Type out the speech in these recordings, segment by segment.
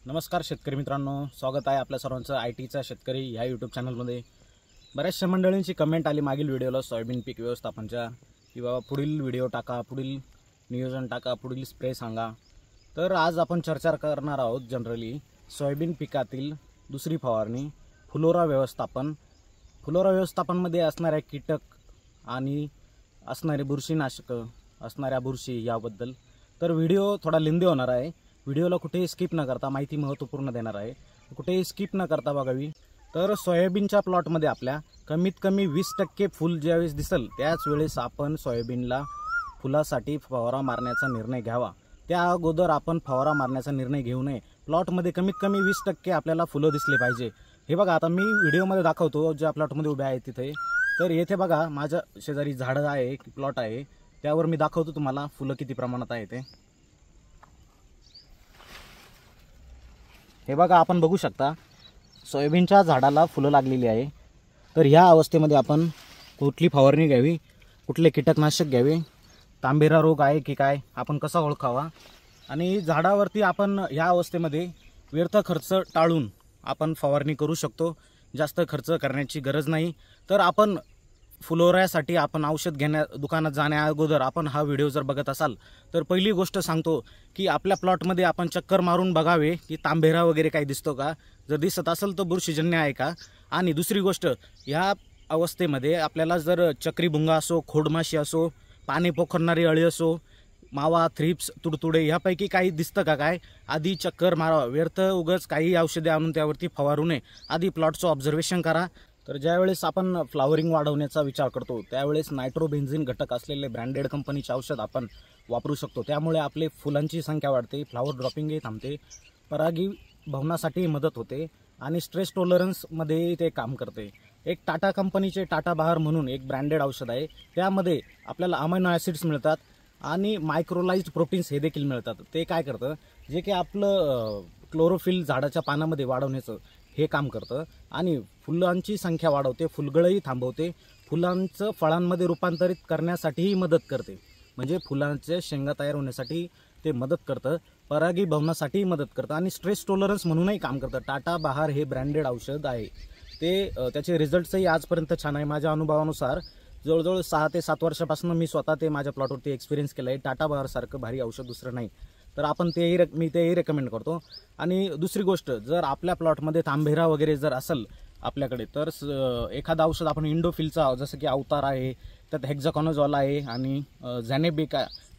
नमस्कार शेतकरी मित्रांनो, स्वागत आहे आपल्या सर्वांचं आयटीचा शेतकरी ह्या यूट्यूब चॅनलमध्ये। बऱ्याचशा मंडळींची कमेंट आली मागील व्हिडिओला सोयाबीन पीक व्यवस्थापनच्या की बाबा पुढील व्हिडिओ टाका, पुढील नियोजन टाका, पुढील स्प्रे सांगा। तर आज आपण चर्चा करणार आहोत जनरली सोयाबीन पिकातील दुसरी फवारणी फुलोरा व्यवस्थापन। फुलोरा व्यवस्थापनमध्ये असणारे कीटक आणि असणारे बुरशीनाशक, असणाऱ्या बुरशी याबद्दल तर व्हिडिओ थोडा लेंदी होणार आहे। व्हिडिओला कुठेही स्किप न करता माहिती महत्त्वपूर्ण देणार आहे, कुठेही स्किप न करता बघावी। तर सोयाबीनच्या प्लॉटमध्ये आपल्या कमीत कमी 20% फुल ज्यावेळेस दिसेल त्याच वेळेस आपण सोयाबीनला फुलासाठी फवारा मारण्याचा निर्णय घ्यावा। त्या अगोदर आपण फवारा मारण्याचा निर्णय घेऊ नये। प्लॉटमध्ये कमीत कमी 20% आपल्याला फुलं दिसले पाहिजे। हे बघा, आता मी व्हिडिओमध्ये दाखवतो ज्या प्लॉटमध्ये उभे आहे तिथे। तर येथे बघा माझ्या शेजारी झाडं आहे, प्लॉट आहे, त्यावर मी दाखवतो तुम्हाला फुलं किती प्रमाणात आहे ते। हे बघा, आपण बघू शकता सोयाबीनच्या झाडाला फुलं लागलेली आहे। तर ह्या अवस्थेमध्ये आपण कुठली फवारणी घ्यावी, कुठले कीटकनाशक घ्यावे, तांबेरा रोग आहे की काय, आपण कसा ओळखावा, आणि झाडावरती आपण ह्या अवस्थेमध्ये व्यर्थ खर्च टाळून आपण फवारणी करू शकतो। जास्त खर्च करण्याची गरज नाही। तर आपण फुलोऱ्यासाठी आपण औषध दुकानात जाण्या अगोदर आपण हा व्हिडिओ जर बघत असाल तर पहिली गोष्ट सांगतो की आपल्या प्लॉटमध्ये आपण चक्कर मारून बघावे की तांबेरा वगैरे काही दिसतो का, जर दिसत असेल तर बुरशीजन्य आहे का। आणि दुसरी गोष्ट, ह्या अवस्थेमध्ये आपल्याला जर चक्रीभुंगा असो, खोडमाशी असो, पाणी पोखरणारी अळी असो, मावा, थ्रिप्स, तुडतुडे ह्यापैकी काही दिसतं का काय, आधी चक्कर मारावा। व्यर्थ उगाच काही औषधे आणून त्यावरती फवारू नये, आधी प्लॉटचं ऑब्झर्वेशन करा। तर ज्यावेळेस आपण फ्लावरिंग वाढवण्याचा विचार करतो त्यावेळेस नायट्रोबेन्झिन घटक असलेले ब्रँडेड कंपनीचे औषध आपण वापरू शकतो। त्यामुळे आपले फुलांची संख्या वाढते, फ्लावर ड्रॉपिंगही थांबते, परागीभवनासाठी मदत होते आणि स्ट्रेस टॉलरन्समध्ये ते काम करते। एक टाटा कंपनीचे टाटा बहार म्हणून एक ब्रँडेड औषध आहे, त्यामध्ये आपल्याला अमायनो ॲसिड्स मिळतात आणि मायक्रोलाइज्ड प्रोटीन्स हे देखील मिळतात। ते काय करतं, जे की आपलं क्लोरोफिल झाडाच्या पानामध्ये वाढवण्याचं हे काम करतं आणि फुलांची संख्या वाढवते, फुलगळही थांबवते, फुलांचं फळांमध्ये रूपांतरित करण्यासाठीही मदत करते। म्हणजे फुलांचे शेंगा तयार होण्यासाठी ते मदत करतं, परागीभवनासाठीही मदत करतं आणि स्ट्रेस टॉलरन्स म्हणूनही काम करतं। टाटा बहार हे ब्रँडेड औषध आहे, ते त्याचे रिझल्ट्सही आजपर्यंत छान आहे। माझ्या अनुभवानुसार जवळजवळ 6 ते 7 वर्षापासून मी स्वतः ते माझ्या प्लॉटवरती एक्सपिरियन्स केलं आहे। टाटा बहारसारखं भारी औषध दुसरं नाही, तर आपण मी तेही रेकमेंड करतो। आणि दुसरी गोष्ट, जर आपल्या प्लॉटमध्ये तांबेरा वगैरे जर असेल आपल्याकडे तर एखादा औषध आपण इंडोफिलचा, जसं की अवतार आहे, त्यात हेक्झाकॉनोझॉल आहे आणि झॅनेब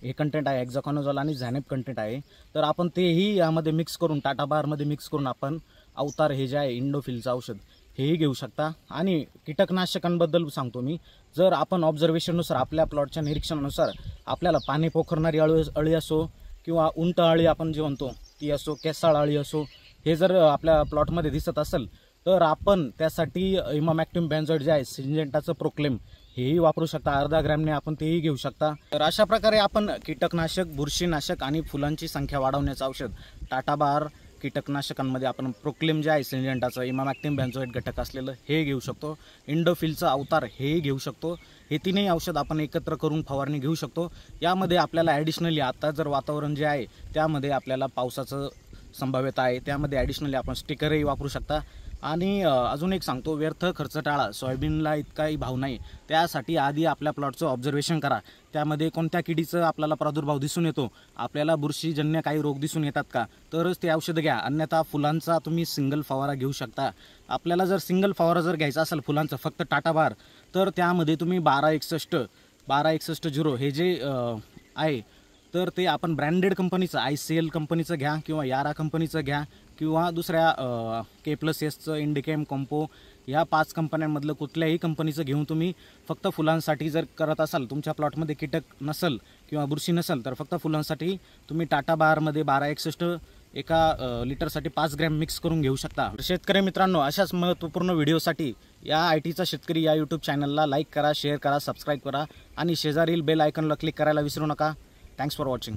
हे कंटेंट आहे, हेक्झाकॉनोझॉल आणि झॅनेब कंटेंट आहे, तर आपण तेही यामध्ये मिक्स करून टाटा बहारमध्ये मिक्स करून आपण अवतार हे जे आहे इंडोफिलचं औषध हेही घेऊ शकता। आणि कीटकनाशकांबद्दल सांगतो मी, जर आपण ऑब्झर्वेशननुसार आपल्या प्लॉटच्या निरीक्षणानुसार आपल्याला पाणी पोखरणारी अळी असो किंवा उंट अळी आपण जे म्हणतो ती असो, केसाळ अळी असो, हे जर आपल्या प्लॉटमध्ये दिसत असेल तर आपण त्यासाठी इमामॅक्टिन बेंझोएट जे आहे सिंजेंटाचं प्रोक्लेम हेही वापरू शकता। अर्धा ग्रॅमने आपण तेही घेऊ शकता। तर अशा प्रकारे आपण कीटकनाशक, बुरशीनाशक आणि फुलांची संख्या वाढवण्याचं औषध टाटा बहार कीटकनाशकांमध्ये आपण प्रोक्लेम जे आहे सिंजेंटाचं इमामॅक्टिन बेंझोएट घटक असलेलं हे घेऊ शकतो, इंडोफिलचं अवतार हेही घेऊ शकतो। हे तीनही औषध आपण एकत्र करून फवारणी घेऊ शकतो। यामध्ये आपल्याला ॲडिशनली आता जर वातावरण जे आहे त्यामध्ये आपल्याला पावसाचं संभाव्यता आहे, त्यामध्ये ॲडिशनली आपण स्टिकरही वापरू शकता। आणि अजून एक सांगतो, व्यर्थ खर्च टाळा। सोयाबीनला इतकाही भाव नाही, त्यासाठी आधी आपल्या प्लॉटचं ऑब्झर्वेशन करा, त्यामध्ये कोणत्या किडीचं आपल्याला प्रादुर्भाव दिसून येतो, आपल्याला बुरशीजन्य काही रोग दिसून येतात का, तरच ते औषधं घ्या। अन्यथा फुलांचा तुम्ही सिंगल फवारा घेऊ शकता। आपल्याला जर सिंगल फवारा जर घ्यायचा असेल फुलांचं फक्त टाटा बहार, तर त्यामध्ये तुम्ही 1261-0 हे जे आहे तर ते आपण ब्रँडेड कंपनीचं ICL कंपनीचं घ्या किंवा यारा कंपनीचं घ्या किंवा दुसऱ्या K+Sचं, इंडिकेम, कॉम्पो या 5 कंपन्यांमधलं कुठल्याही कंपनीचं घेऊन तुम्ही फक्त फुलांसाठी जर करत असाल, तुमच्या प्लॉटमध्ये कीटक नसेल किंवा बुरशी नसेल, तर फक्त फुलांसाठी तुम्ही टाटा बहारमध्ये 1261 एका लिटरसाठी 5 ग्रॅम मिक्स करून घेऊ शकता। शेतकरी मित्रांनो, अशाच महत्त्वपूर्ण व्हिडिओसाठी या आयटीचा शेतकरी या यूट्यूब चॅनलला लाईक करा, शेअर करा, सबस्क्राईब करा आणि शेजारील बेल आयकॉनला क्लिक करायला विसरू नका। Thanks for watching.